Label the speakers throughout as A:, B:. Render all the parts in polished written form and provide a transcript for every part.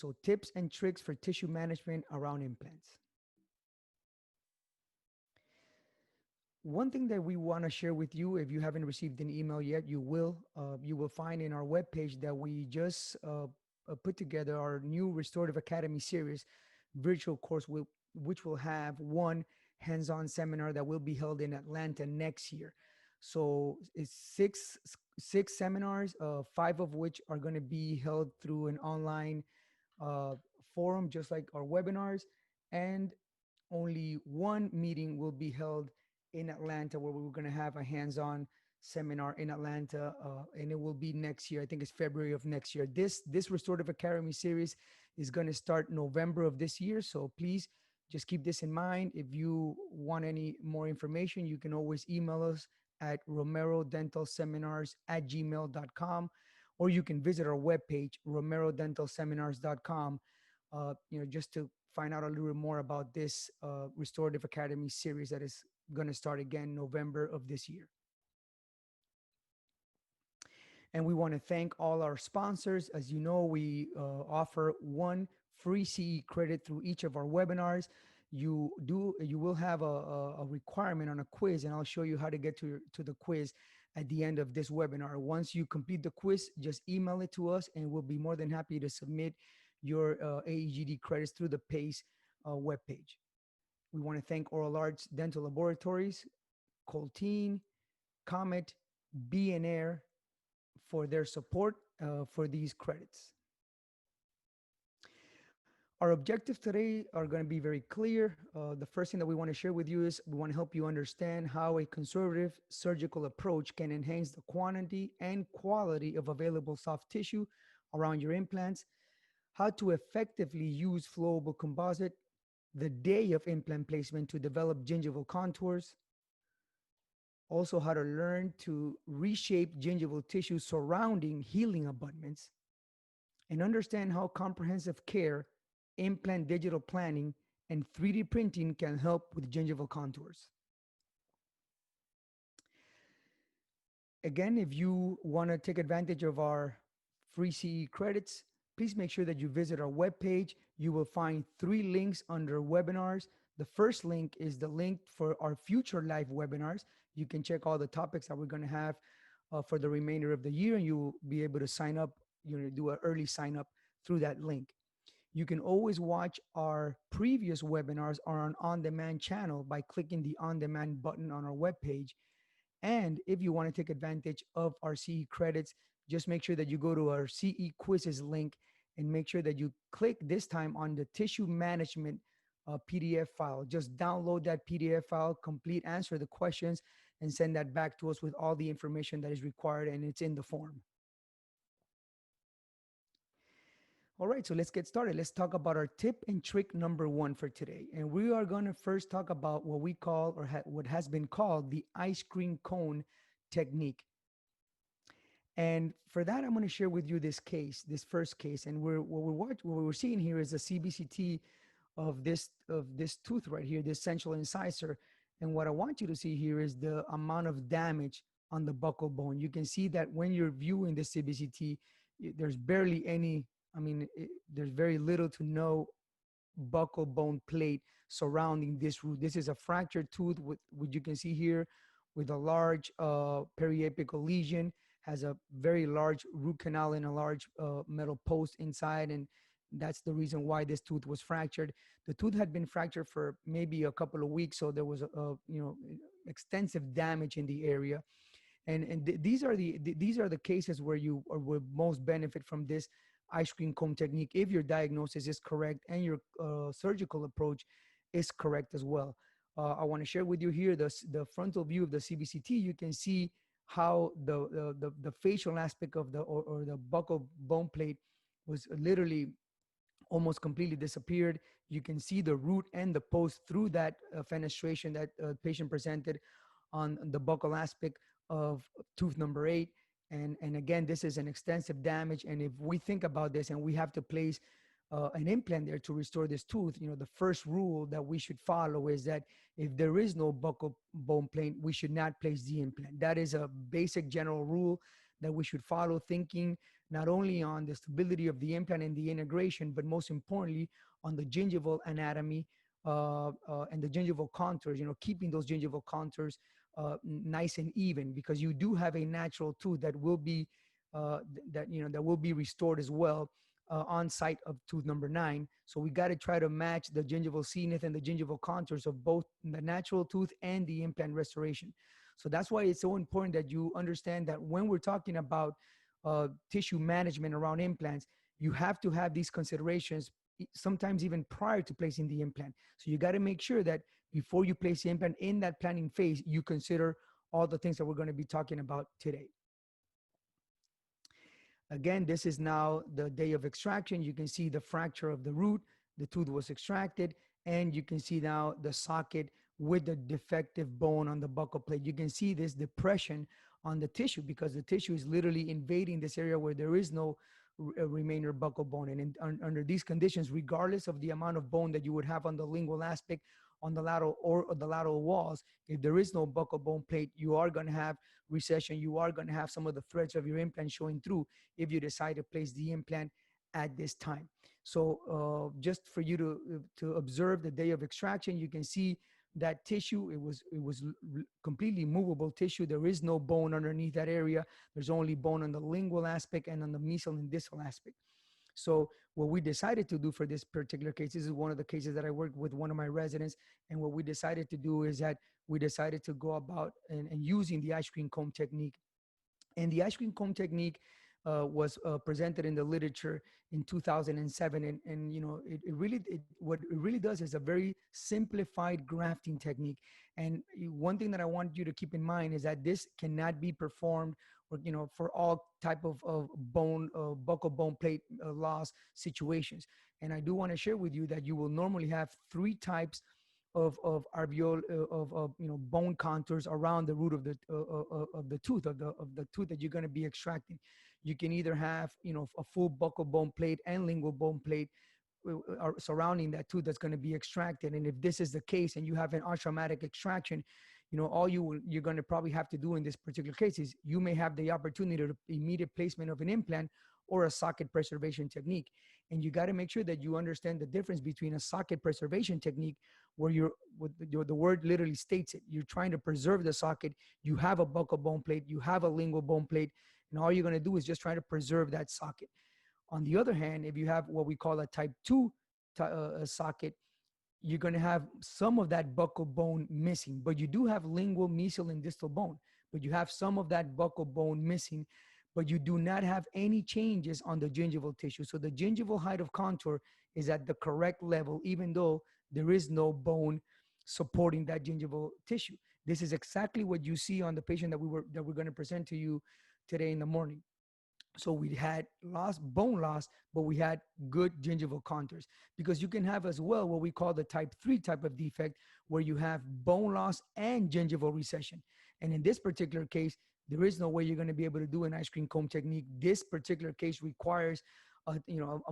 A: So tips and tricks for tissue management around implants. One thing that we want to share with you, if you haven't received an email yet, you will. You will find in our webpage that we just put together our new Restorative Academy series virtual course, which will have one hands-on seminar that will be held in Atlanta next year. So it's six seminars, five of which are going to be held through an online uh, forum, just like our webinars, and only one meeting will be held in Atlanta, where we're going to have a hands-on seminar in Atlanta, and it will be next year. I think it's February of next year. This Restorative Academy series is going to start November of this year. So please just keep this in mind. If you want any more information, you can always email us at romerodentalseminars@gmail.com, or you can visit our webpage, romerodentalseminars.com, just to find out a little bit more about this Restorative Academy series that is going to start again November of this year. And we want to thank all our sponsors. As you know, we offer one free CE credit through each of our webinars. You will have a requirement on a quiz, and I'll show you how to get to the quiz at the end of this webinar. Once you complete the quiz, just email it to us, and we'll be more than happy to submit your AEGD credits through the PACE webpage. We want to thank Oral Arts Dental Laboratories, Colteen, Comet, B&Air for their support for these credits. Our objectives today are going to be very clear. The first thing that we want to share with you is we want to help you understand how a conservative surgical approach can enhance the quantity and quality of available soft tissue around your implants, how to effectively use flowable composite the day of implant placement to develop gingival contours, also how to learn to reshape gingival tissue surrounding healing abutments, and understand how comprehensive care, implant digital planning, and 3D printing can help with gingival contours. Again, if you want to take advantage of our free CE credits, please make sure that you visit our webpage. You will find 3 links under webinars. The first link is the link for our future live webinars. You can check all the topics that we're going to have for the remainder of the year, and you'll be able to sign up, do an early sign up through that link. You can always watch our previous webinars on an on-demand channel by clicking the on-demand button on our webpage. And if you want to take advantage of our CE credits, just make sure that you go to our CE quizzes link and make sure that you click this time on the tissue management PDF file. Just download that PDF file, complete, answer the questions, and send that back to us with all the information that is required, and it's in the form. All right, so let's get started. Let's talk about our tip and trick number 1 for today. And we are going to first talk about what we call, or what has been called, the ice cream cone technique. And for that, I'm going to share with you this first case. And what we're seeing here is a CBCT of this tooth right here, this central incisor. And what I want you to see here is the amount of damage on the buccal bone. You can see that when you're viewing the CBCT, there's barely any, there's very little to no buccal bone plate surrounding this root. This is a fractured tooth with what you can see here with a large periapical lesion, has a very large root canal and a large metal post inside, and that's the reason why this tooth was fractured. The tooth had been fractured for maybe a couple of weeks, so there was extensive damage in the area. And these are the cases where you would most benefit from this ice cream cone technique if your diagnosis is correct and your surgical approach is correct as well. I want to share with you here the frontal view of the CBCT. You can see how the facial aspect of or the buccal bone plate was literally almost completely disappeared. You can see the root and the post through that fenestration that patient presented on the buccal aspect of tooth number 8. And again, this is an extensive damage. And if we think about this and we have to place an implant there to restore this tooth, the first rule that we should follow is that if there is no buccal bone plate, we should not place the implant. That is a basic general rule that we should follow, thinking not only on the stability of the implant and the integration, but most importantly on the gingival anatomy and the gingival contours. Keeping those gingival contours nice and even, because you do have a natural tooth that will be that will be restored as well on site of tooth number 9. So we got to try to match the gingival zenith and the gingival contours of both the natural tooth and the implant restoration. So that's why it's so important that you understand that when we're talking about tissue management around implants, you have to have these considerations sometimes even prior to placing the implant. So you got to make sure that before you place the implant in that planning phase, you consider all the things that we're going to be talking about today. Again, this is now the day of extraction. You can see the fracture of the root, the tooth was extracted, and you can see now the socket with the defective bone on the buccal plate. You can see this depression on the tissue because the tissue is literally invading this area where there is no remainder buccal bone. And under these conditions, regardless of the amount of bone that you would have on the lingual aspect, on the lateral or the lateral walls, if there is no buccal bone plate, you are going to have recession. You are going to have some of the threads of your implant showing through if you decide to place the implant at this time. So just for you to observe the day of extraction, you can see that tissue. It was completely movable tissue. There is no bone underneath that area. There's only bone on the lingual aspect and on the mesial and distal aspect. So what we decided to do for this particular case, this is one of the cases that I worked with one of my residents, and what we decided to do is that we decided to go about and using the ice cream comb technique. And the ice cream comb technique was presented in the literature in 2007. And what it really does is a very simplified grafting technique. And one thing that I want you to keep in mind is that this cannot be performed or, for all type of bone, buccal bone plate loss situations. And I do want to share with you that you will normally have 3 types of alveol of bone contours around the root of the tooth of the tooth that you're going to be extracting. You can either have a full buccal bone plate and lingual bone plate surrounding that tooth that's going to be extracted. And if this is the case and you have an untraumatic extraction, all you're going to probably have to do in this particular case is you may have the opportunity to immediate placement of an implant or a socket preservation technique. And you got to make sure that you understand the difference between a socket preservation technique, where the word literally states it. You're trying to preserve the socket. You have a buccal bone plate, you have a lingual bone plate, and all you're going to do is just try to preserve that socket. On the other hand, if you have what we call a type 2 socket, you're going to have some of that buccal bone missing, but you do have lingual, mesial, and distal bone, but you have some of that buccal bone missing, but you do not have any changes on the gingival tissue. So the gingival height of contour is at the correct level, even though there is no bone supporting that gingival tissue. This is exactly what you see on the patient that we're going to present to you today in the morning. So we had bone loss, but we had good gingival contours, because you can have as well what we call the type 3 type of defect, where you have bone loss and gingival recession. And in this particular case, there is no way you're going to be able to do an ice cream comb technique. This particular case requires a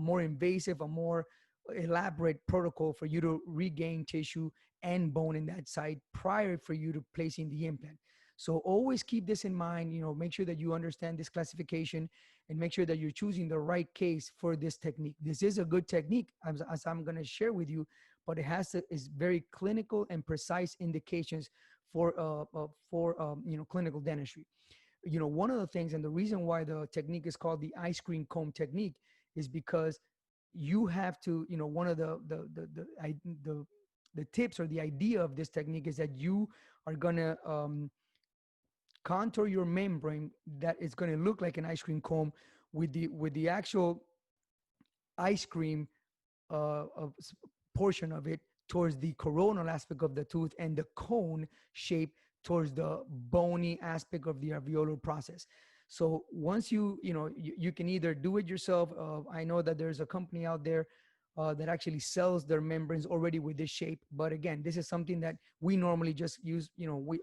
A: more invasive, a more elaborate protocol for you to regain tissue and bone in that site prior for you to placing the implant. So always keep this in mind. Make sure that you understand this classification and make sure that you're choosing the right case for this technique. This is a good technique, as I'm going to share with you, but it is very clinical and precise indications for clinical dentistry. One of the things, and the reason why the technique is called the ice cream comb technique, is because you have to, one of the tips or the idea of this technique is that you are going to contour your membrane that is going to look like an ice cream comb with the actual ice cream portion of it towards the coronal aspect of the tooth, and the cone shape towards the bony aspect of the alveolar process. So once you can either do it yourself. I know that there's a company out there that actually sells their membranes already with this shape. But again, this is something that we normally just use.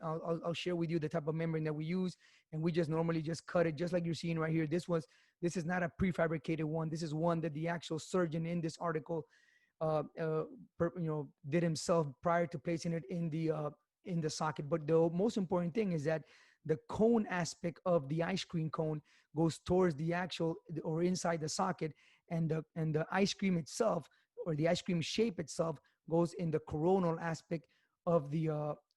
A: I'll share with you the type of membrane that we use, and we just normally just cut it just like you're seeing right here. This is not a prefabricated one. This is one that the actual surgeon in this article did himself prior to placing it in the socket. But the most important thing is that the cone aspect of the ice cream cone goes towards the actual or inside the socket, and the ice cream itself or the ice cream shape itself goes in the coronal aspect of the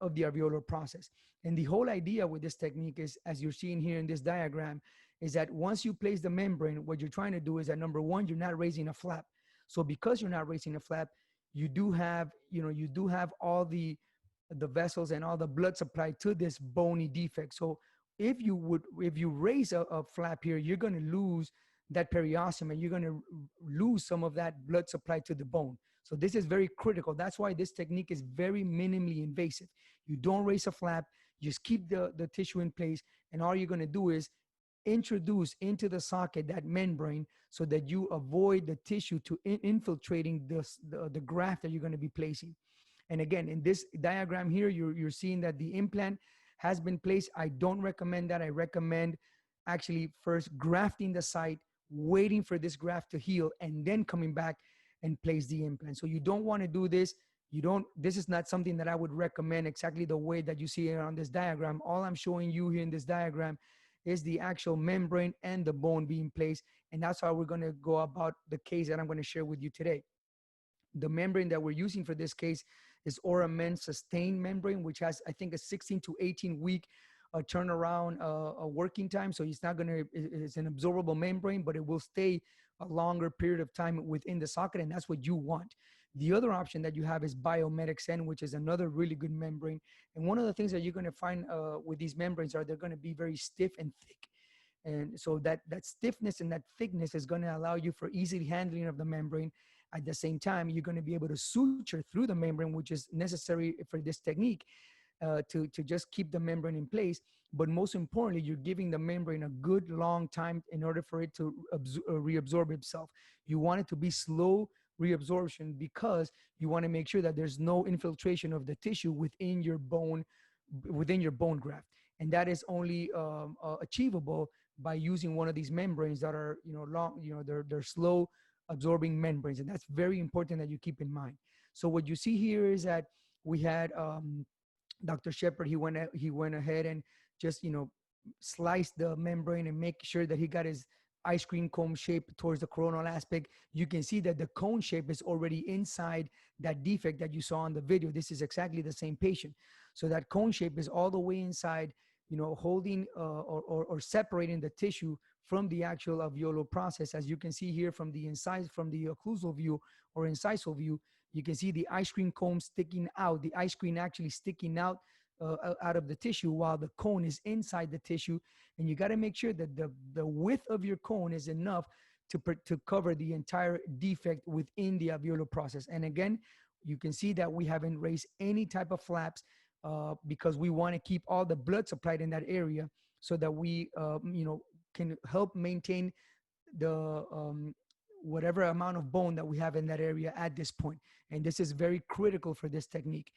A: alveolar process. And the whole idea with this technique is, as you're seeing here in this diagram, is that once you place the membrane, what you're trying to do is that number one, you're not raising a flap. So because you're not raising a flap, you do have all the vessels and all the blood supply to this bony defect. So if you raise a flap here, you're going to lose that periosteum, and you're going to lose some of that blood supply to the bone. So this is very critical. That's why this technique is very minimally invasive. You don't raise a flap, just keep the tissue in place, and all you're going to do is introduce into the socket that membrane so that you avoid the tissue to infiltrating the graft that you're going to be placing. And again, in this diagram here, you're seeing that the implant has been placed. I don't recommend that. I recommend actually first grafting the site, waiting for this graft to heal, and then coming back and place the implant. So you don't want to do this. This is not something that I would recommend exactly the way that you see it on this diagram. All I'm showing you here in this diagram is the actual membrane and the bone being placed. And that's how we're going to go about the case that I'm going to share with you today. The membrane that we're using for this case is Orament sustained membrane, which has, I think, a 16 to 18 week turnaround working time. So it's an absorbable membrane, but it will stay a longer period of time within the socket, and that's what you want. The other option that you have is Biomedic N, which is another really good membrane. And one of the things that you're going to find with these membranes are they're going to be very stiff and thick. And so that stiffness and that thickness is going to allow you for easy handling of the membrane. At the same time, you're going to be able to suture through the membrane, which is necessary for this technique to just keep the membrane in place. But most importantly, you're giving the membrane a good long time in order for it to reabsorb itself. You want it to be slow reabsorption because you want to make sure that there's no infiltration of the tissue within your bone graft. And that is only achievable by using one of these membranes that are long, they're slow absorbing membranes, and that's very important that you keep in mind. So what you see here is that we had Dr. Shepard. He went ahead and just sliced the membrane and make sure that he got his ice cream cone shape towards the coronal aspect. You can see that the cone shape is already inside that defect that you saw in the video. This is exactly the same patient. So that cone shape is all the way inside, holding or separating the tissue from the actual alveolar process. As you can see here from the occlusal view or incisal view, you can see the ice cream cone sticking out, the ice cream actually sticking out out of the tissue while the cone is inside the tissue. And you got to make sure that the width of your cone is enough to cover the entire defect within the alveolar process. And again, you can see that we haven't raised any type of flaps because we want to keep all the blood supplied in that area so that we can help maintain the whatever amount of bone that we have in that area at this point. And this is very critical for this technique.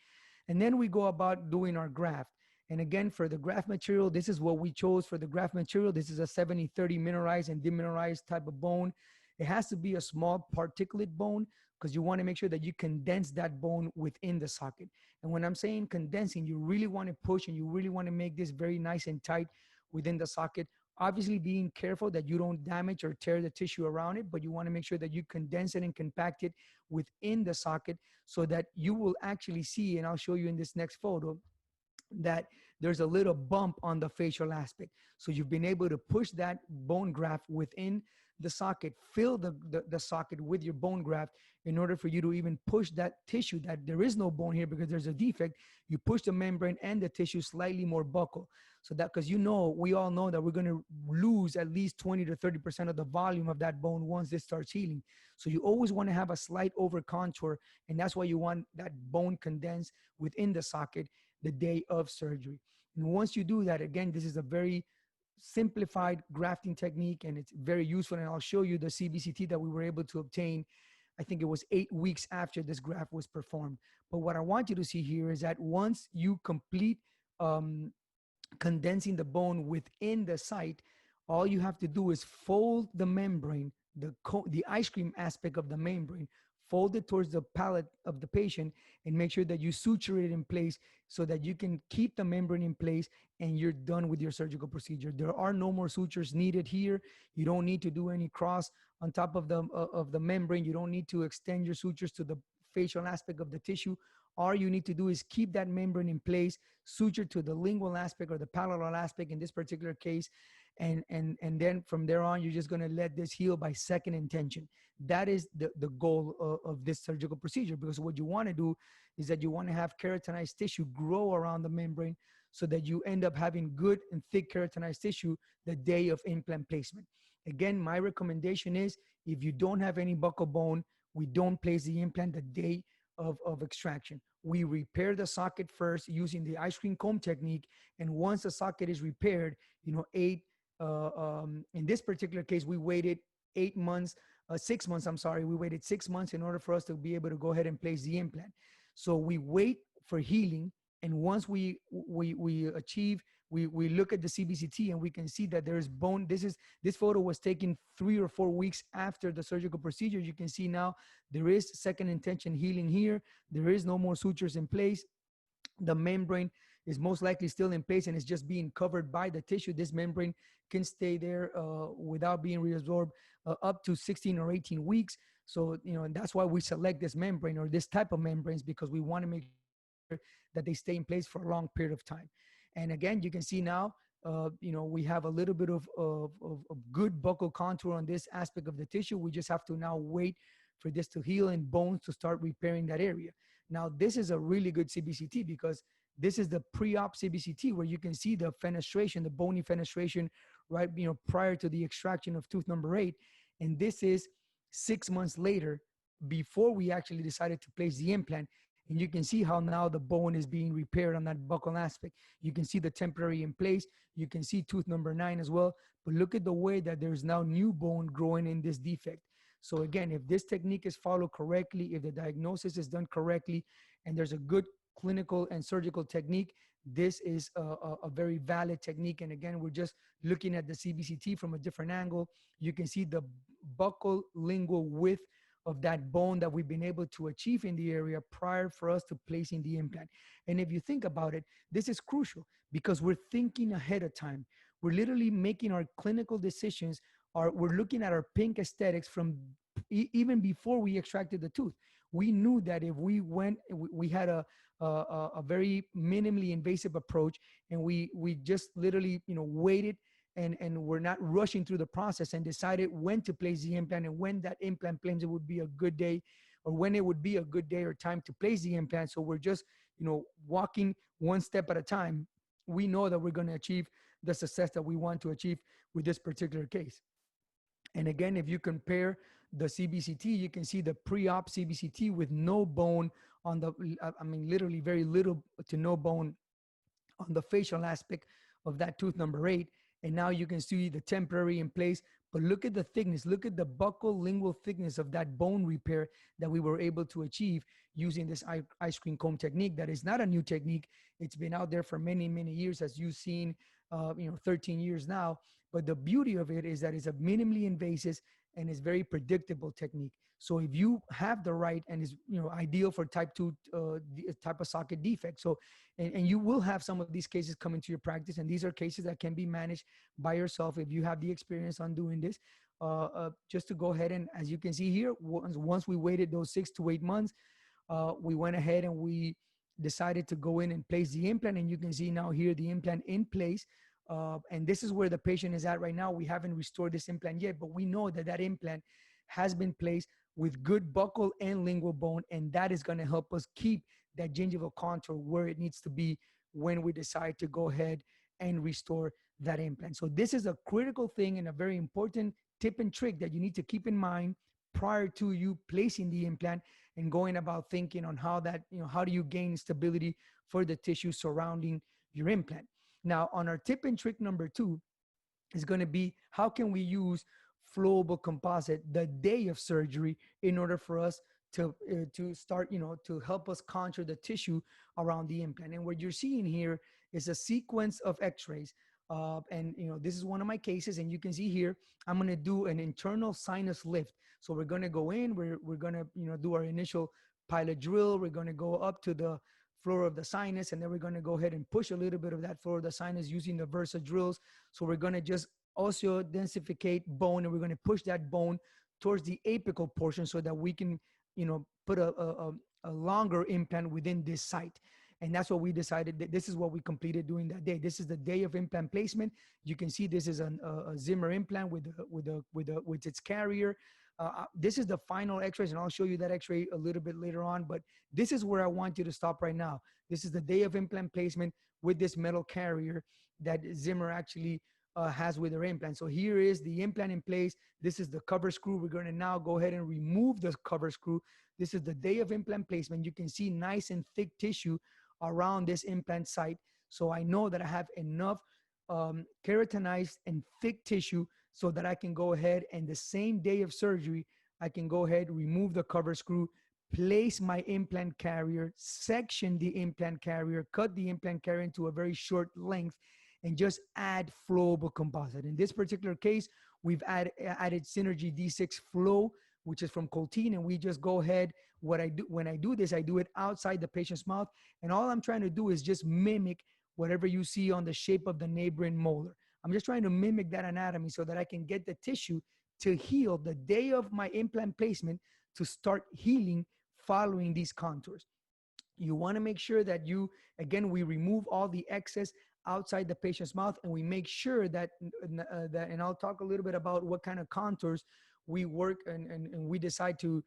A: And then we go about doing our graft. And again, for the graft material, this is what we chose for the graft material. This is a 70-30 mineralized and demineralized type of bone. It has to be a small particulate bone because you want to make sure that you condense that bone within the socket. And when I'm saying condensing, you really want to push and you really want to make this very nice and tight within the socket. Obviously being careful that you don't damage or tear the tissue around it, but you want to make sure that you condense it and compact it within the socket so that you will actually see, and I'll show you in this next photo, that there's a little bump on the facial aspect. So you've been able to push that bone graft within the socket, fill the socket with your bone graft in order for you to even push that tissue that there is no bone here because there's a defect. You push the membrane and the tissue slightly more buccal. So that, because we all know that we're going to lose at least 20 to 30% of the volume of that bone once this starts healing. So you always want to have a slight over contour, and that's why you want that bone condensed within the socket the day of surgery. And once you do that, again, this is a very simplified grafting technique and it's very useful. And I'll show you the CBCT that we were able to obtain. I think it was 8 weeks after this graft was performed. But what I want you to see here is that once you complete condensing the bone within the site, all you have to do is fold the membrane, the ice cream aspect of the membrane, fold it towards the palate of the patient, and make sure that you suture it in place so that you can keep the membrane in place and you're done with your surgical procedure. There are no more sutures needed here. You don't need to do any cross on top of the membrane. You don't need to extend your sutures to the facial aspect of the tissue. All you need to do is keep that membrane in place, suture to the lingual aspect or the palatal aspect in this particular case, and then from there on, you're just going to let this heal by second intention. That is the goal of this surgical procedure, because what you want to do is that you want to have keratinized tissue grow around the membrane so that you end up having good and thick keratinized tissue the day of implant placement. Again, my recommendation is if you don't have any buccal bone, we don't place the implant the day of extraction. We repair the socket first using the ice cream comb technique. And once the socket is repaired, in this particular case, we waited 8 months, 6 months, I'm sorry, we waited 6 months in order for us to be able to go ahead and place the implant. So we wait for healing. And once we achieve, we look at the CBCT and we can see that there's bone. This photo was taken 3 or 4 weeks after the surgical procedure. You can see now there is second intention healing here. There is no more sutures in place. The membrane is most likely still in place and it's just being covered by the tissue. This membrane can stay there without being reabsorbed up to 16 or 18 weeks. So, and that's why we select this membrane or this type of membranes, because we want to make sure that they stay in place for a long period of time. And again, you can see now, we have a little bit of good buccal contour on this aspect of the tissue. We just have to now wait for this to heal and bones to start repairing that area. Now, this is a really good CBCT because this is the pre-op CBCT where you can see the fenestration, the bony fenestration, right, prior to the extraction of tooth number 8. And this is 6 months later, before we actually decided to place the implant. And you can see how now the bone is being repaired on that buccal aspect. You can see the temporary in place. You can see tooth number 9 as well. But look at the way that there's now new bone growing in this defect. So again, if this technique is followed correctly, if the diagnosis is done correctly, and there's a good clinical and surgical technique, this is a very valid technique. And again, we're just looking at the CBCT from a different angle. You can see the buccal lingual width of that bone that we've been able to achieve in the area prior for us to placing the implant. And if you think about it, this is crucial because we're thinking ahead of time. We're literally making our clinical decisions, we're looking at our pink aesthetics from even before we extracted the tooth. We knew that if we had a very minimally invasive approach, and we just literally waited and we're not rushing through the process and decided when to place the implant and when that implant placement would be a good day, or when it would be a good day or time to place the implant. So we're just walking one step at a time. We know that we're going to achieve the success that we want to achieve with this particular case. And again, if you compare the CBCT, you can see the pre-op CBCT with no bone on the, literally very little to no bone on the facial aspect of that tooth number 8. And now you can see the temporary in place, but look at the thickness, look at the buccal lingual thickness of that bone repair that we were able to achieve using this ice cream comb technique. That is not a new technique. It's been out there for many, many years, as you've seen, 13 years now. But the beauty of it is that it's a minimally invasive and it's very predictable technique. So if you have the right, and is ideal for type 2 type of socket defect. So and you will have some of these cases come into your practice, and these are cases that can be managed by yourself if you have the experience on doing this. Just to go ahead, and as you can see here, once we waited those 6 to 8 months, we went ahead and we decided to go in and place the implant. And you can see now here the implant in place. And this is where the patient is at right now. We haven't restored this implant yet, but we know that that implant has been placed with good buccal and lingual bone, and that is going to help us keep that gingival contour where it needs to be when we decide to go ahead and restore that implant. So this is a critical thing and a very important tip and trick that you need to keep in mind prior to you placing the implant and going about thinking on how that, how do you gain stability for the tissue surrounding your implant. Now, on our tip and trick number 2 is going to be, how can we use flowable composite the day of surgery in order for us to start, to help us contour the tissue around the implant. And what you're seeing here is a sequence of x-rays And this is one of my cases, and you can see here I'm going to do an internal sinus lift. So we're going to go in, we're going to do our initial pilot drill. We're going to go up to the floor of the sinus, and then we're going to go ahead and push a little bit of that floor of the sinus using the Versa drills. So we're going to just also densificate bone, and we're going to push that bone towards the apical portion so that we can put a longer implant within this site. And that's what we decided. That this is what we completed during that day. This is the day of implant placement. You can see this is a Zimmer implant with its carrier. This is the final X-rays, and I'll show you that X-ray a little bit later on. But this is where I want you to stop right now. This is the day of implant placement with this metal carrier that Zimmer actually has with their implant. So here is the implant in place. This is the cover screw. We're going to now go ahead and remove the cover screw. This is the day of implant placement. You can see nice and thick tissue around this implant site. So I know that I have enough keratinized and thick tissue so that I can go ahead and the same day of surgery, I can go ahead, remove the cover screw, place my implant carrier, section the implant carrier, cut the implant carrier into a very short length, and just add flowable composite. In this particular case, we've added Synergy D6 Flow, which is from Coltine, and we just go ahead. What I do when I do this, I do it outside the patient's mouth, and all I'm trying to do is just mimic whatever you see on the shape of the neighboring molar. I'm just trying to mimic that anatomy so that I can get the tissue to heal the day of my implant placement to start healing following these contours. You want to make sure that we remove all the excess outside the patient's mouth, and we make sure that, and I'll talk a little bit about what kind of contours we work and we decide to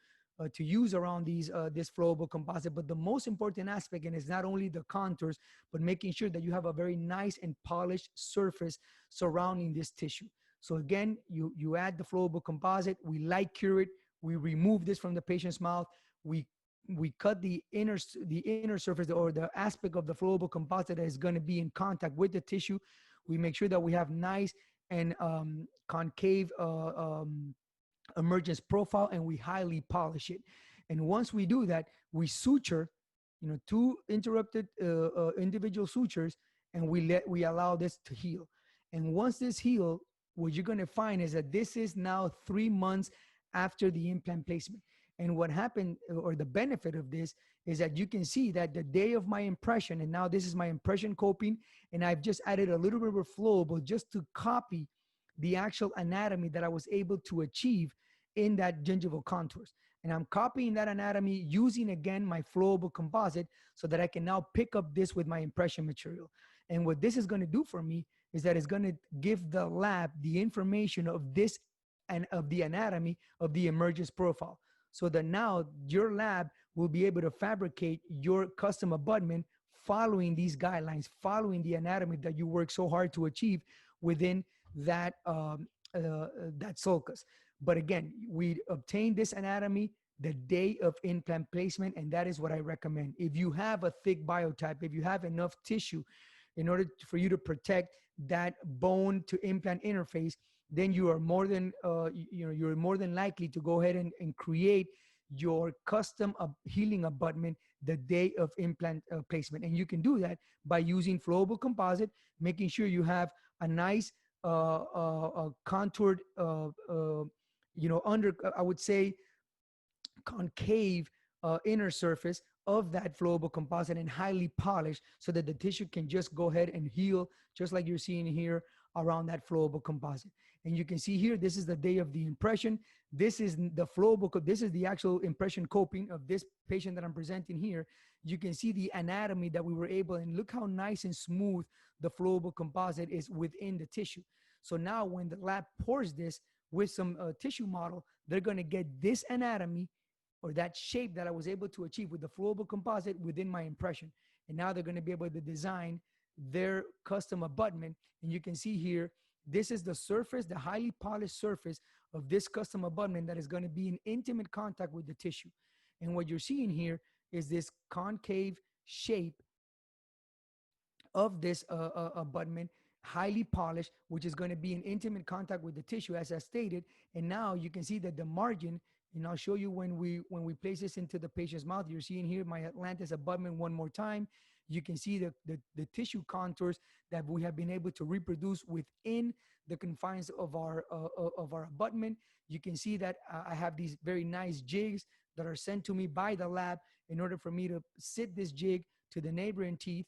A: use around this flowable composite. But the most important aspect, and it's not only the contours, but making sure that you have a very nice and polished surface surrounding this tissue. So again, you add the flowable composite, we light cure it, we remove this from the patient's mouth, we cut the inner surface or the aspect of the flowable composite that is going to be in contact with the tissue. We make sure that we have nice and concave emergence profile, and we highly polish it. And once we do that, we suture, two interrupted individual sutures, and we allow this to heal. And once this heals, what you're going to find is that this is now 3 months after the implant placement. And what happened, or the benefit of this, is that you can see that the day of my impression, and now this is my impression coping, and I've just added a little bit of flowable just to copy the actual anatomy that I was able to achieve in that gingival contours. And I'm copying that anatomy using, again, my flowable composite so that I can now pick up this with my impression material. And what this is going to do for me is that it's going to give the lab the information of this and of the anatomy of the emergence profile, so that now your lab will be able to fabricate your custom abutment following these guidelines, following the anatomy that you work so hard to achieve within that sulcus. But again, we obtain this anatomy the day of implant placement, and that is what I recommend. If you have a thick biotype, if you have enough tissue in order for you to protect that bone to implant interface, then you are more than you're more than likely to go ahead and create your custom healing abutment the day of implant placement. And you can do that by using flowable composite, making sure you have a nice contoured I would say concave inner surface of that flowable composite, and highly polished so that the tissue can just go ahead and heal, just like you're seeing here around that flowable composite. And you can see here, this is the day of the impression. This is the flowable, this is the actual impression coping of this patient that I'm presenting here. You can see the anatomy that we were able, and look how nice and smooth the flowable composite is within the tissue. So now when the lab pours this with some tissue model, they're going to get this anatomy or that shape that I was able to achieve with the flowable composite within my impression. And now they're going to be able to design their custom abutment. And you can see here, this is the surface, the highly polished surface of this custom abutment that is going to be in intimate contact with the tissue. And what you're seeing here is this concave shape of this abutment, highly polished, which is going to be in intimate contact with the tissue, as I stated. And now you can see that the margin, and I'll show you when we place this into the patient's mouth. You're seeing here my Atlantis abutment one more time. You can see the tissue contours that we have been able to reproduce within the confines of our abutment. You can see that I have these very nice jigs that are sent to me by the lab in order for me to sit this jig to the neighboring teeth,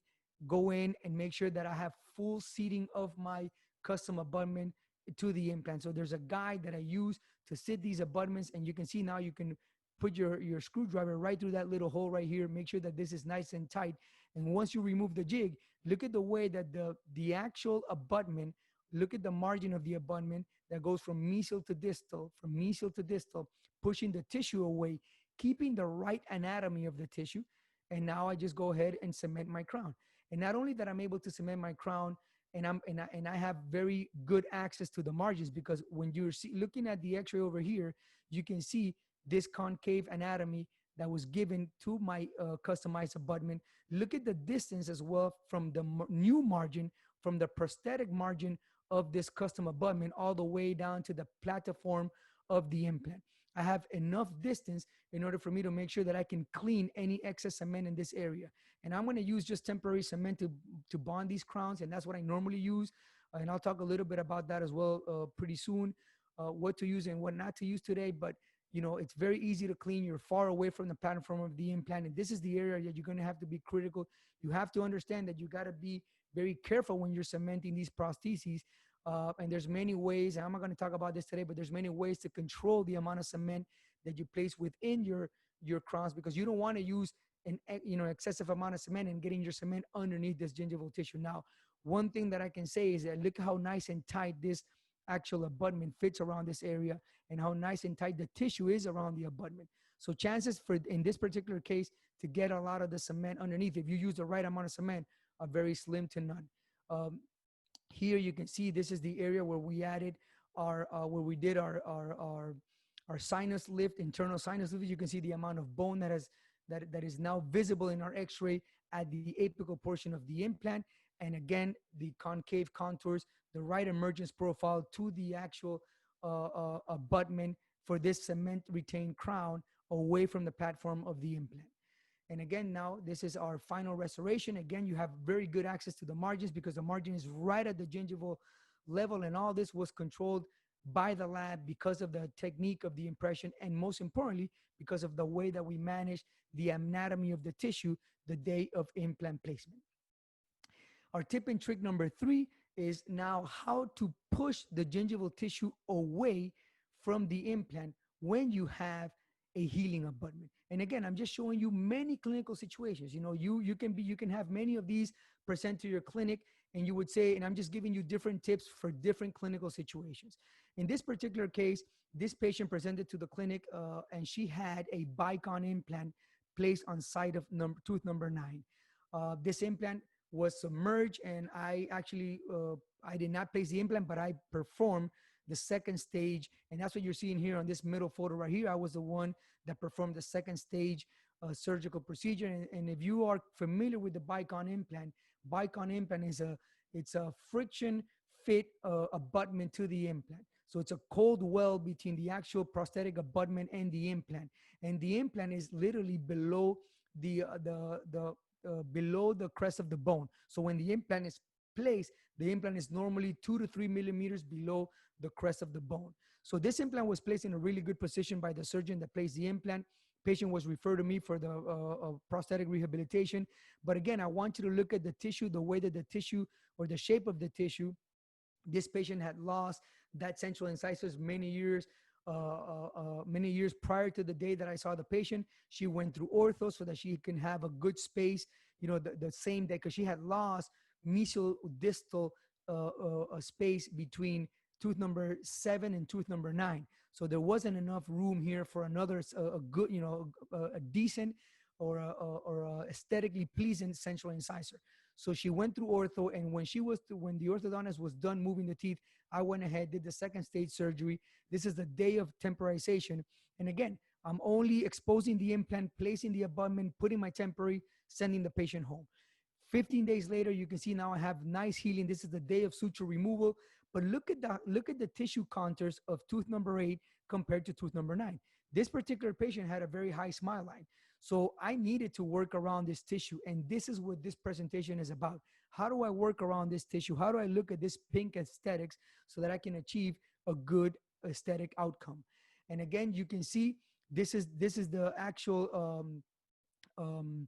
A: go in and make sure that I have full seating of my custom abutment to the implant. So there's a guide that I use to sit these abutments, and you can see now you can put your screwdriver right through that little hole right here. Make sure that this is nice and tight. And once you remove the jig, look at the way that the actual abutment, look at the margin of the abutment that goes from mesial to distal, pushing the tissue away, keeping the right anatomy of the tissue. And now I just go ahead and cement my crown. And not only that, I'm able to cement my crown, and I have very good access to the margins, because when you're looking at the X-ray over here, you can see this concave anatomy that was given to my customized abutment. Look at the distance as well from the new margin, from the prosthetic margin of this custom abutment all the way down to the platform of the implant. I have enough distance in order for me to make sure that I can clean any excess cement in this area. And I'm going to use just temporary cement to bond these crowns, and that's what I normally use. And I'll talk a little bit about that as well pretty soon, what to use and what not to use today. But it's very easy to clean. You're far away from the platform of the implant, and this is the area that you're going to have to be critical. You have to understand that you got to be very careful when you're cementing these prostheses. And there's many ways, and I'm not going to talk about this today, but there's many ways to control the amount of cement that you place within your crowns, because you don't want to use an excessive amount of cement and getting your cement underneath this gingival tissue. Now, one thing that I can say is that look how nice and tight this actual abutment fits around this area, and how nice and tight the tissue is around the abutment. So chances for, in this particular case, to get a lot of the cement underneath, if you use the right amount of cement, are very slim to none. Here you can see this is the area where we added where we did our sinus lift, internal sinus lift. You can see the amount of bone that is now visible in our X-ray at the apical portion of the implant. And again, the concave contours, the right emergence profile to the actual abutment for this cement retained crown away from the platform of the implant. And again, now this is our final restoration. Again, you have very good access to the margins because the margin is right at the gingival level, and all this was controlled by the lab because of the technique of the impression, and most importantly, because of the way that we manage the anatomy of the tissue the day of implant placement. Our tip and trick number 3 is now how to push the gingival tissue away from the implant when you have a healing abutment. And again, I'm just showing you many clinical situations. You can have many of these present to your clinic, and you would say, and I'm just giving you different tips for different clinical situations. In this particular case, this patient presented to the clinic and she had a bicon implant placed on site of tooth number 9. This implant was submerged, and I actually, I did not place the implant, but I performed the second stage. And that's what you're seeing here on this middle photo right here. I was the one that performed the second stage surgical procedure. And if you are familiar with the bicon implant is it's a friction fit abutment to the implant. So it's a cold well between the actual prosthetic abutment and the implant. And the implant is literally below below the crest of the bone. So when the implant is placed, the implant is normally 2 to 3 millimeters below the crest of the bone. So this implant was placed in a really good position by the surgeon that placed the implant. Patient was referred to me for the prosthetic rehabilitation. But again, I want you to look at the tissue, the way that the tissue or the shape of the tissue. This patient had lost that central incisors many years prior to the day that I saw the patient. She went through ortho so that she can have a good space, the same day, because she had lost mesial distal space between tooth number 7 and tooth number 9. So there wasn't enough room here for another a good, a decent or a aesthetically pleasing central incisor. So she went through ortho, and when the orthodontist was done moving the teeth, I went ahead, did the second stage surgery. This is the day of temporization. And again, I'm only exposing the implant, placing the abutment, putting my temporary, sending the patient home. 15 days later, you can see now I have nice healing. This is the day of suture removal. But look at the tissue contours of tooth number 8 compared to tooth number 9. This particular patient had a very high smile line. So I needed to work around this tissue. And this is what this presentation is about. How do I work around this tissue? How do I look at this pink aesthetics so that I can achieve a good aesthetic outcome? And again, you can see this is the actual um,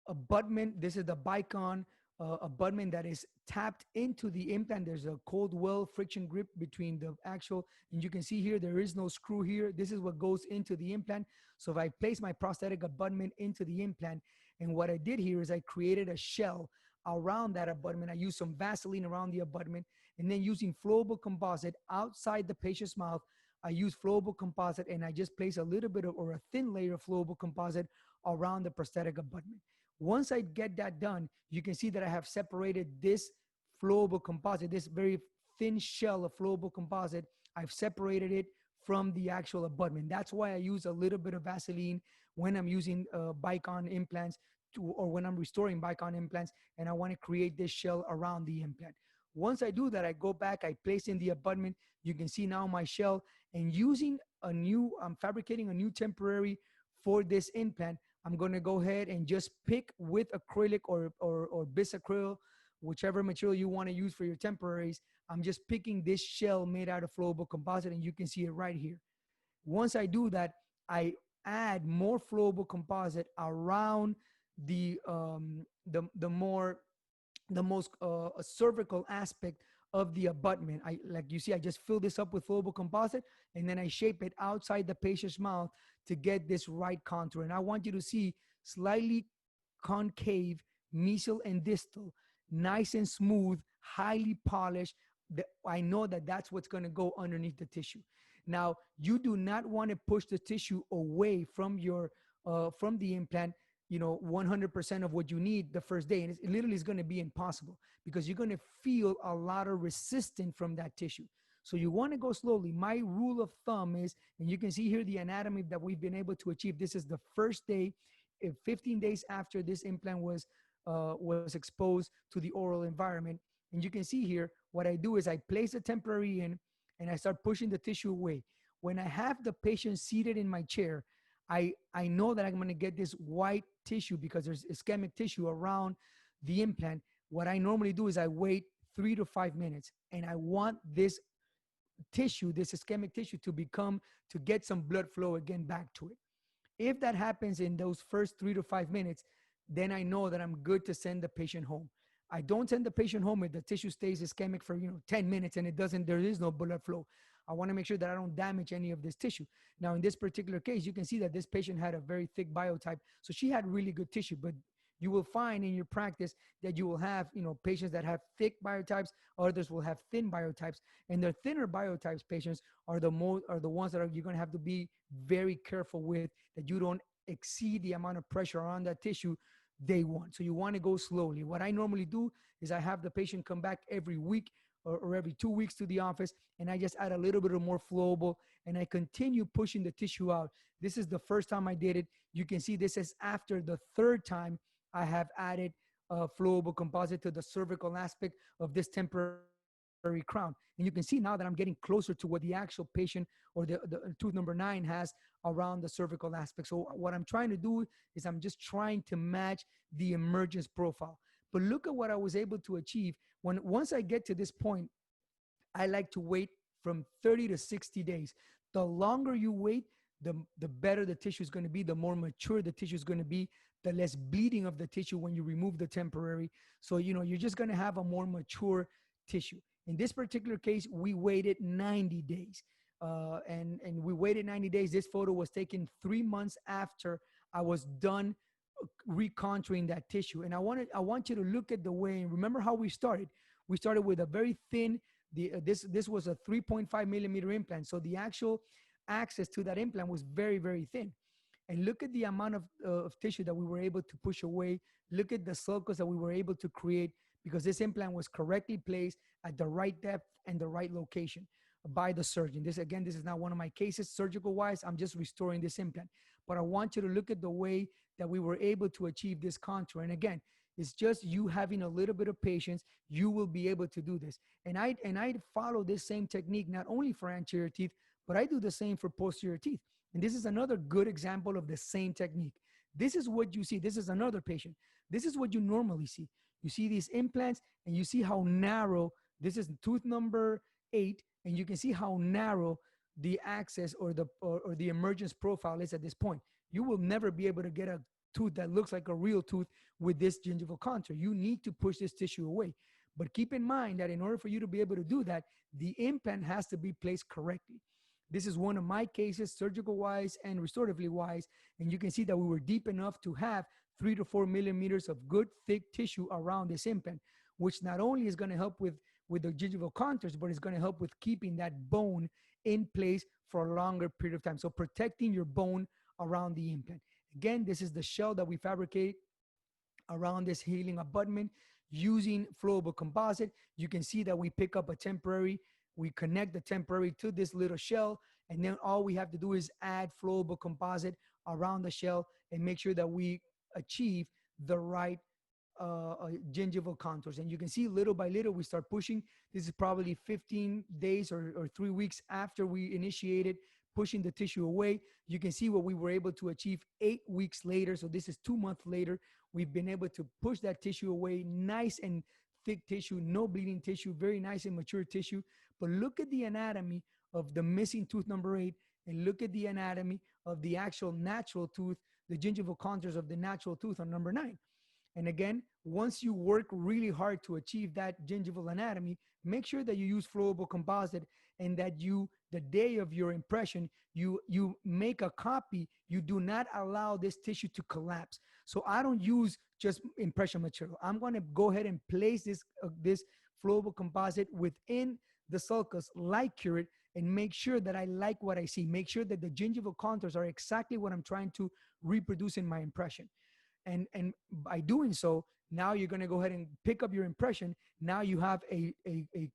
A: abutment. This is the bicon abutment that is tapped into the implant. There's a cold well friction grip between the actual, and you can see here, there is no screw here. This is what goes into the implant. So if I place my prosthetic abutment into the implant, and what I did here is I created a shell around that abutment. I used some Vaseline around the abutment, and then using flowable composite outside the patient's mouth, I use flowable composite, and I just place a little bit of, or a thin layer of flowable composite around the prosthetic abutment. Once I get that done, you can see that I have separated this flowable composite, this very thin shell of flowable composite. I've separated it from the actual abutment. That's why I use a little bit of Vaseline when I'm using Bicon implants or when I'm restoring Bicon implants, and I want to create this shell around the implant. Once I do that, I go back, I place in the abutment. You can see now my shell, and using I'm fabricating a new temporary for this implant. I'm going to go ahead and just pick with acrylic or bisacryl, whichever material you want to use for your temporaries. I'm just picking this shell made out of flowable composite, and you can see it right here. Once I do that, I add more flowable composite around the more the most cervical aspect of the abutment. I, like you see, I just fill this up with flowable composite, and then I shape it outside the patient's mouth to get this right contour. And I want you to see slightly concave, mesial and distal, nice and smooth, highly polished. I know that that's what's going to go underneath the tissue. Now, you do not want to push the tissue away from your from the implant, 100% of what you need the first day. And it literally is going to be impossible because you're going to feel a lot of resistance from that tissue. So you want to go slowly. My rule of thumb is, and you can see here the anatomy that we've been able to achieve. This is the first day, 15 days after this implant was exposed to the oral environment. And you can see here, what I do is I place the temporary in, and I start pushing the tissue away. When I have the patient seated in my chair, I know that I'm going to get this white tissue because there's ischemic tissue around the implant. What I normally do is I wait 3 to 5 minutes, and I want this tissue, this ischemic tissue, to get some blood flow again back to it. If that happens in those first 3 to 5 minutes, then I know that I'm good to send the patient home. I don't send the patient home if the tissue stays ischemic for 10 minutes and there is no blood flow. I want to make sure that I don't damage any of this tissue. Now, in this particular case, you can see that this patient had a very thick biotype. So she had really good tissue, but you will find in your practice that you will have, patients that have thick biotypes, others will have thin biotypes, and the thinner biotypes patients are the ones that you're going to have to be very careful with, that you don't exceed the amount of pressure on that tissue day one. So you want to go slowly. What I normally do is I have the patient come back every week or every 2 weeks to the office, and I just add a little bit of more flowable, and I continue pushing the tissue out. This is the first time I did it. You can see this is after the third time I have added flowable composite to the cervical aspect of this temporary crown. And you can see now that I'm getting closer to what the actual patient or the tooth number 9 has around the cervical aspect. So what I'm trying to do is I'm just trying to match the emergence profile. But look at what I was able to achieve. Once I get to this point, I like to wait from 30 to 60 days. The longer you wait, the better the tissue is going to be, the more mature the tissue is going to be, the less bleeding of the tissue when you remove the temporary. So, you're just going to have a more mature tissue. In this particular case, we waited 90 days. And we waited 90 days. This photo was taken 3 months after I was done recontouring that tissue. And I want you to look at the way, remember how we started. We started with a very thin, this was a 3.5 millimeter implant. So the actual access to that implant was very, very thin. And look at the amount of tissue that we were able to push away. Look at the sulcus that we were able to create because this implant was correctly placed at the right depth and the right location by the surgeon. This is not one of my cases surgical wise. I'm just restoring this implant. But I want you to look at the way that we were able to achieve this contour. And again, it's just you having a little bit of patience, you will be able to do this. And I follow this same technique, not only for anterior teeth, but I do the same for posterior teeth. And this is another good example of the same technique. This is what you see. This is another patient. This is what you normally see. You see these implants and you see how narrow, this is tooth number 8, and you can see how narrow the access or the emergence profile is at this point. You will never be able to get a tooth that looks like a real tooth with this gingival contour. You need to push this tissue away. But keep in mind that in order for you to be able to do that, the implant has to be placed correctly. This is one of my cases, surgical wise and restoratively wise. And you can see that we were deep enough to have 3 to 4 millimeters of good thick tissue around this implant, which not only is going to help with the gingival contours, but it's going to help with keeping that bone in place for a longer period of time. So protecting your bone around the implant. Again, this is the shell that we fabricate around this healing abutment using flowable composite. You can see that we pick up a temporary, we connect the temporary to this little shell, and then all we have to do is add flowable composite around the shell and make sure that we achieve the right gingival contours. And you can see little by little we start pushing. This is probably 15 days or 3 weeks after we initiated pushing the tissue away. You can see what we were able to achieve 8 weeks later. So this is 2 months later. We've been able to push that tissue away, nice and thick tissue, no bleeding tissue, very nice and mature tissue. But look at the anatomy of the missing tooth number 8, and look at the anatomy of the actual natural tooth, the gingival contours of the natural tooth on number 9. And again, once you work really hard to achieve that gingival anatomy, make sure that you use flowable composite, and that you, the day of your impression, you make a copy. You do not allow this tissue to collapse. So I don't use just impression material. I'm going to go ahead and place this flowable composite within the sulcus, like cure it, and make sure that I like what I see. Make sure that the gingival contours are exactly what I'm trying to reproduce in my impression. And by doing so, now you're going to go ahead and pick up your impression. Now you have a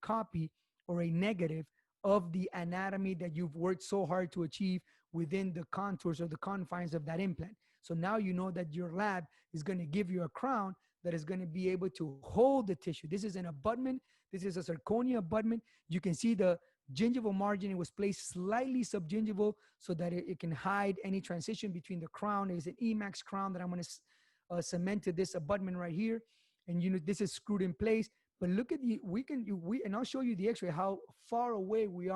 A: copy or a negative of the anatomy that you've worked so hard to achieve within the contours or the confines of that implant. So now you know that your lab is going to give you a crown that is going to be able to hold the tissue. This is an abutment. This is a zirconia abutment. You can see the gingival margin. It was placed slightly subgingival so that it can hide any transition between the crown. It is an Emax crown that I'm going to cement to this abutment right here. And this is screwed in place. But look at and I'll show you the x-ray, how far away we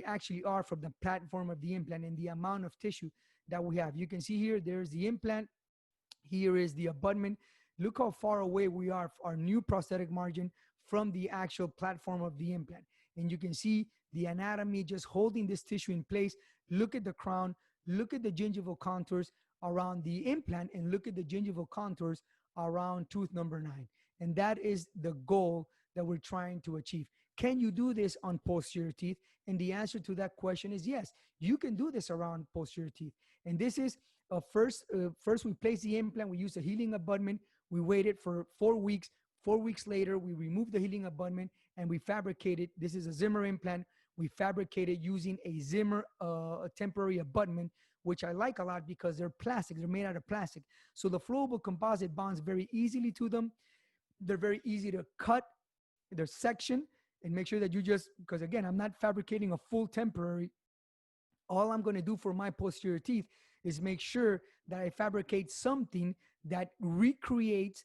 A: actually are from the platform of the implant and the amount of tissue that we have. You can see here, there's the implant. Here is the abutment. Look how far away we are, our new prosthetic margin, from the actual platform of the implant. And you can see the anatomy just holding this tissue in place. Look at the crown, look at the gingival contours around the implant, and look at the gingival contours around tooth number 9. And that is the goal that we're trying to achieve. Can you do this on posterior teeth? And the answer to that question is yes. You can do this around posterior teeth. And this is first we place the implant. We use a healing abutment. We waited for 4 weeks. 4 weeks later, we removed the healing abutment and we fabricated. This is a Zimmer implant. We fabricated using a Zimmer temporary abutment, which I like a lot because they're plastic. They're made out of plastic. So the flowable composite bonds very easily to them. They're very easy to cut their section and make sure that you just, because again, I'm not fabricating a full temporary. All I'm going to do for my posterior teeth is make sure that I fabricate something that recreates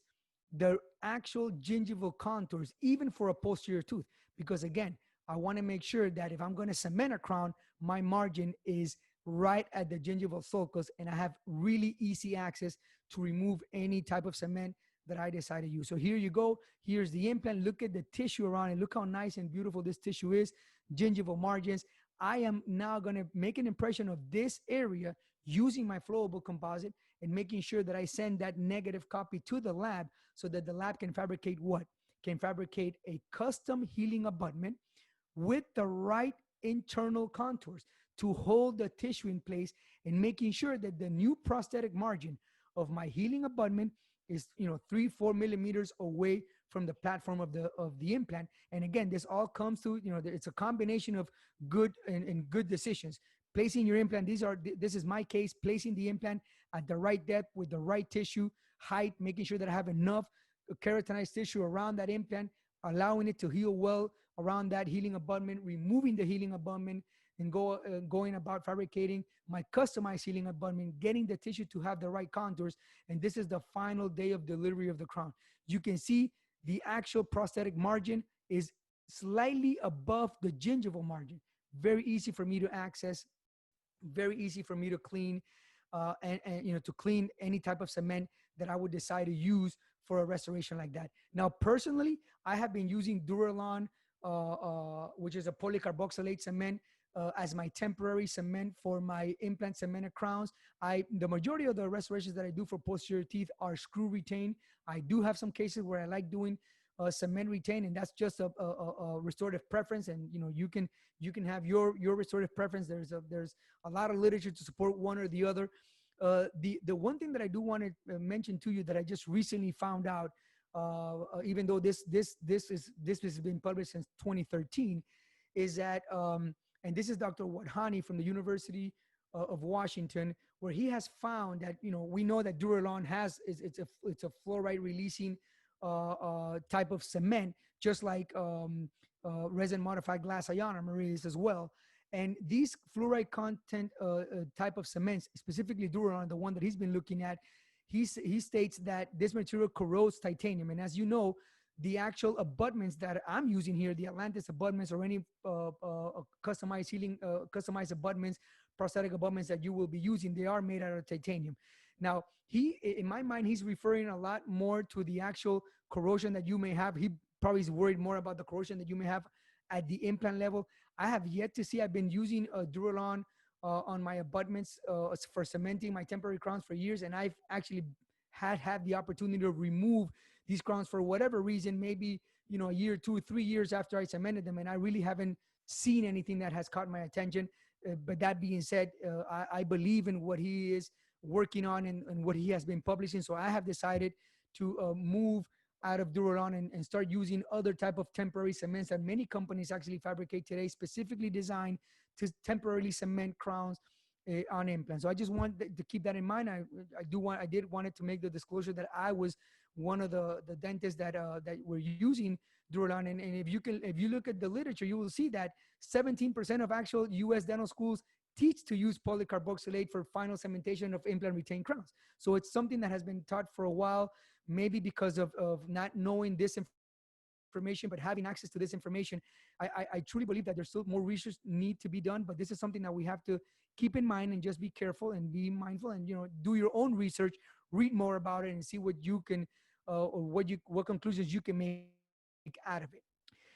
A: the actual gingival contours, even for a posterior tooth. Because again, I want to make sure that if I'm going to cement a crown, my margin is right at the gingival sulcus, and I have really easy access to remove any type of cement that I decide to use. So here you go. Here's the implant. Look at the tissue around it. Look how nice and beautiful this tissue is. Gingival margins. I am now going to make an impression of this area using my flowable composite and making sure that I send that negative copy to the lab so that the lab can fabricate what? Can fabricate a custom healing abutment with the right internal contours to hold the tissue in place, and making sure that the new prosthetic margin of my healing abutment is 3-4 millimeters away from the platform of the implant. And again, this all comes to it's a combination of good and good decisions. Placing your implant, this is my case, placing the implant at the right depth with the right tissue height, making sure that I have enough keratinized tissue around that implant, allowing it to heal well around that healing abutment, removing the healing abutment, and going about fabricating my customized healing abutment, getting the tissue to have the right contours. And this is the final day of delivery of the crown. You can see the actual prosthetic margin is slightly above the gingival margin. Very easy for me to access, very easy for me to clean, and to clean any type of cement that I would decide to use for a restoration like that. Now, personally, I have been using Duraline, which is a polycarboxylate cement, as my temporary cement for my implant cemented crowns. The majority of the restorations that I do for posterior teeth are screw retained. I do have some cases where I like doing cement retain, and that's just a restorative preference. And you can have your restorative preference. There's a lot of literature to support one or the other. The one thing that I do want to mention to you that I just recently found out, even though this has been published since 2013, is that and this is Dr. Wadhani from the University of Washington, where he has found that we know that Duraline it's a fluoride releasing type of cement, just like resin modified glass ionomer is as well. And these fluoride content type of cements, specifically Duraline, the one that he's been looking at, he states that this material corrodes titanium. And as you know, the actual abutments that I'm using here, the Atlantis abutments or any customized healing, customized abutments, prosthetic abutments that you will be using, they are made out of titanium. Now, in my mind, he's referring a lot more to the actual corrosion that you may have. He probably is worried more about the corrosion that you may have at the implant level. I have yet to see. I've been using Duraline on my abutments for cementing my temporary crowns for years, and I've actually had the opportunity to remove these crowns for whatever reason, maybe a year, 2 or 3 years after I cemented them, and I really haven't seen anything that has caught my attention. But that being said, I believe in what he is working on and what he has been publishing. So I have decided to move out of Duraline and start using other type of temporary cements that many companies actually fabricate today, specifically designed to temporarily cement crowns on implants. So I just want to keep that in mind. I did wanted to make the disclosure that I was one of the dentists that were using Duraline. And if you look at the literature, you will see that 17% of actual U.S. dental schools teach to use polycarboxylate for final cementation of implant retained crowns. So it's something that has been taught for a while, maybe because of not knowing this information, but having access to this information. I truly believe that there's still more research need to be done, but this is something that we have to keep in mind and just be careful and be mindful and do your own research, read more about it, and see what you can or what conclusions you can make out of it.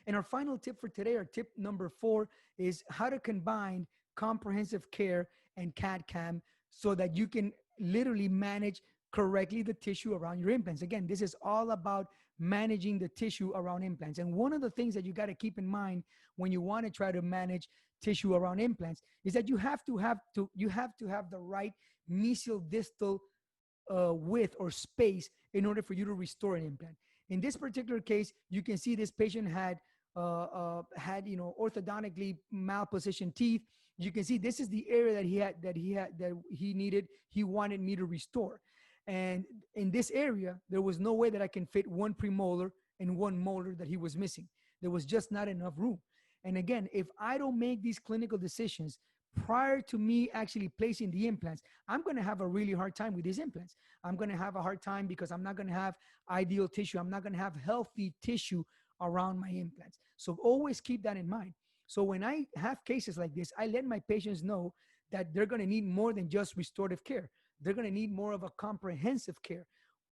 A: And our final tip for today, our tip number 4, is how to combine comprehensive care and CAD/CAM so that you can literally manage correctly the tissue around your implants. Again, this is all about managing the tissue around implants. And one of the things that you got to keep in mind when you want to try to manage tissue around implants is that you have to have the right mesial distal width or space in order for you to restore an implant. In this particular case, you can see this patient had orthodontically malpositioned teeth. You can see this is the area that he wanted me to restore. And in this area, there was no way that I can fit one premolar and one molar that he was missing. There was just not enough room. And again, if I don't make these clinical decisions prior to me actually placing the implants, I'm going to have a really hard time with these implants. I'm going to have a hard time because I'm not going to have ideal tissue. I'm not going to have healthy tissue around my implants. So always keep that in mind. So when I have cases like this, I let my patients know that they're going to need more than just restorative care. They're going to need more of a comprehensive care.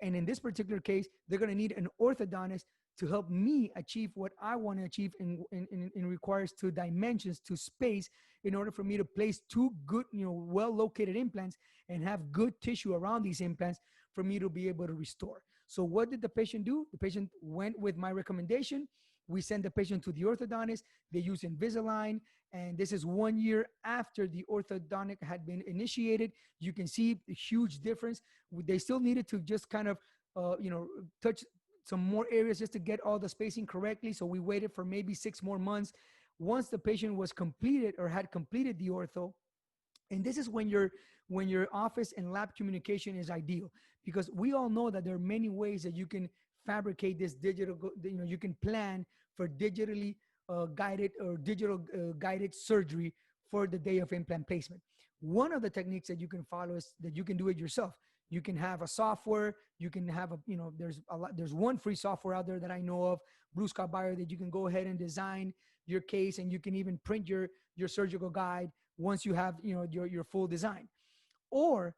A: And in this particular case, they're going to need an orthodontist to help me achieve what I want to achieve in requires to dimensions, to space, in order for me to place 2 good, well-located implants and have good tissue around these implants for me to be able to restore. So what did the patient do? The patient went with my recommendation. We sent the patient to the orthodontist. They use Invisalign, and this is 1 year after the orthodontic had been initiated. You can see the huge difference. They still needed to just kind of, touch some more areas just to get all the spacing correctly. So we waited for maybe 6 more months. Once the patient was completed or had completed the ortho, and this is when your office and lab communication is ideal, because we all know that there are many ways that you can fabricate this digital, you can plan for digitally guided or digital guided surgery for the day of implant placement. One of the techniques that you can follow is that you can do it yourself. You can have a software, you can have a, there's one free software out there that I know of, Blue Sky Buyer, that you can go ahead and design your case, and you can even print your surgical guide once you have, your full design. Or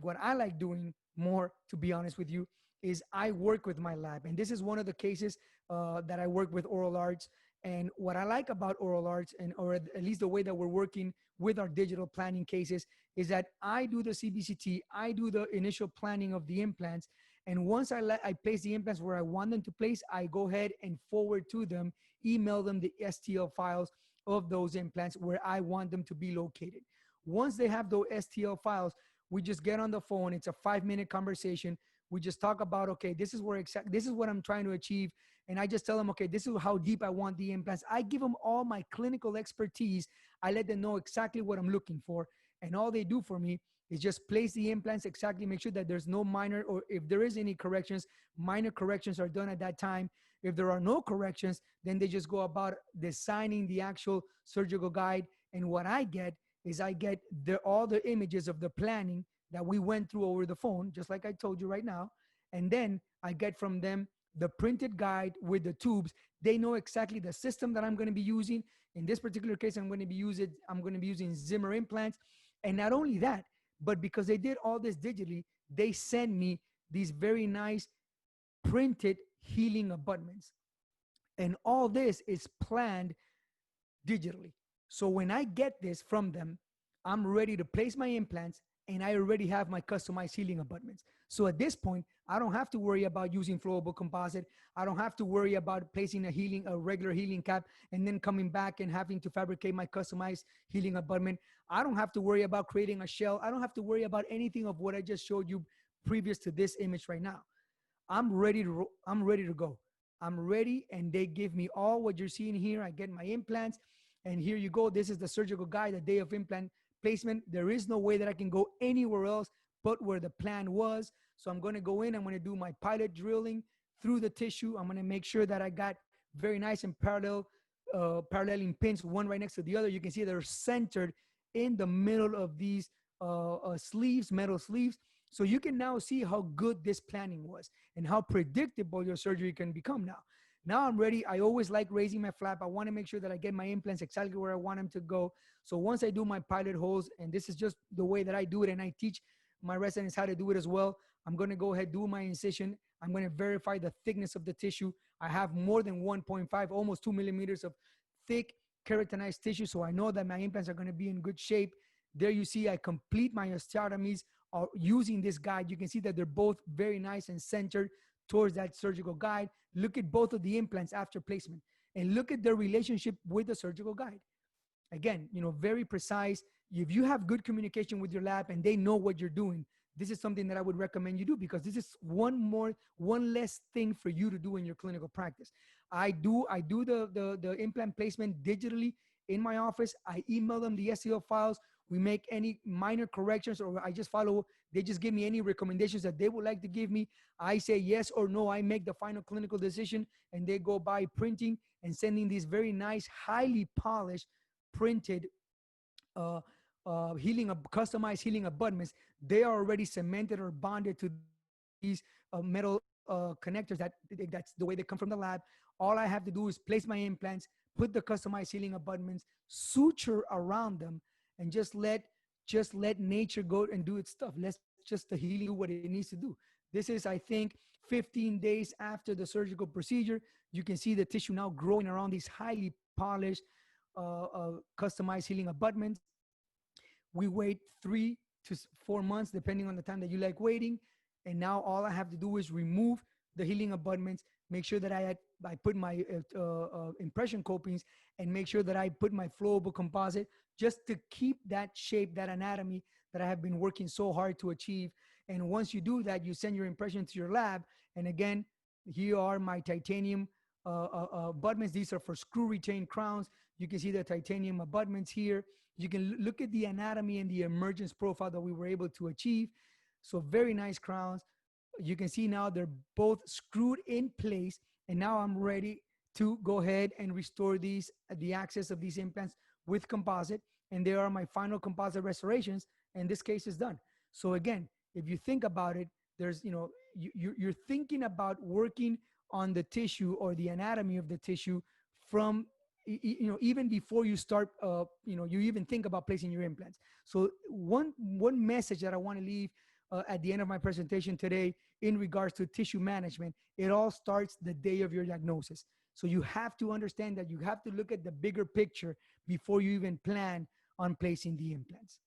A: what I like doing more, to be honest with you, is I work with my lab. And this is one of the cases that I work with Oral Arts. And what I like about Oral Arts, and or at least the way that we're working with our digital planning cases, is that I do the CBCT, I do the initial planning of the implants. And once I place the implants where I want them to place, I go ahead and forward to them, email them the STL files of those implants where I want them to be located. Once they have those STL files, we just get on the phone. It's a 5-minute conversation. We just talk about, okay, this is what I'm trying to achieve. And I just tell them, okay, this is how deep I want the implants. I give them all my clinical expertise. I let them know exactly what I'm looking for. And all they do for me is just place the implants exactly, make sure that there's no minor, or if there is any corrections, minor corrections are done at that time. If there are no corrections, then they just go about designing the actual surgical guide. And what I get is all the images of the planning that we went through over the phone, just like I told you right now. And then I get from them the printed guide with the tubes. They know exactly the system that I'm going to be using. In this particular case, I'm going to be using Zimmer implants. And not only that, but because they did all this digitally, they send me these very nice printed healing abutments. And all this is planned digitally. So when I get this from them, I'm ready to place my implants, and I already have my customized healing abutments. So at this point, I don't have to worry about using flowable composite. I don't have to worry about placing a regular healing cap and then coming back and having to fabricate my customized healing abutment. I don't have to worry about creating a shell. I don't have to worry about anything of what I just showed you previous to this image right now. I'm ready to go. I'm ready, and they give me all what you're seeing here. I get my implants, and here you go. This is the surgical guide, the day of implant placement. There is no way that I can go anywhere else but where the plan was. So I'm going to go in. I'm going to do my pilot drilling through the tissue. I'm going to make sure that I got very nice and paralleling pins, one right next to the other. You can see they're centered in the middle of these metal sleeves. So you can now see how good this planning was and how predictable your surgery can become now. Now I'm ready. I always like raising my flap. I want to make sure that I get my implants exactly where I want them to go. So once I do my pilot holes, and this is just the way that I do it, and I teach my residents how to do it as well, I'm going to go ahead, do my incision. I'm going to verify the thickness of the tissue. I have more than 1.5, almost 2 millimeters of thick keratinized tissue. So I know that my implants are going to be in good shape. There you see, I complete my osteotomies using this guide. You can see that they're both very nice and centered towards that surgical guide. Look at both of the implants after placement, and look at their relationship with the surgical guide. Again, very precise. If you have good communication with your lab and they know what you're doing, this is something that I would recommend you do, because this is one less thing for you to do in your clinical practice. I do the implant placement digitally in my office. I email them the SEO files. We make any minor corrections, or I just follow. They just give me any recommendations that they would like to give me. I say yes or no. I make the final clinical decision, and they go by printing and sending these very nice, highly polished, printed customized healing abutments. They are already cemented or bonded to these metal connectors. That's the way they come from the lab. All I have to do is place my implants, put the customized healing abutments, suture around them, and just let nature go and do its stuff. Let's just the healing do what it needs to do. This is, I think, 15 days after the surgical procedure. You can see the tissue now growing around these highly polished, customized healing abutments. We wait 3 to 4 months, depending on the time that you like waiting. And now all I have to do is remove the healing abutments, make sure that I put my impression copings, and make sure that I put my flowable composite, just to keep that shape, that anatomy that I have been working so hard to achieve. And once you do that, you send your impression to your lab. And again, here are my titanium abutments. These are for screw retained crowns. You can see the titanium abutments here. You can look at the anatomy and the emergence profile that we were able to achieve. So very nice crowns. You can see now they're both screwed in place. And now I'm ready to go ahead and restore the access of these implants with composite, and there are my final composite restorations, and this case is done. So again, if you think about it, there's, you're thinking about working on the tissue or the anatomy of the tissue from, even before you start, you even think about placing your implants. So one message that I want to leave at the end of my presentation today in regards to tissue management, it all starts the day of your diagnosis. So you have to understand that you have to look at the bigger picture before you even plan on placing the implants.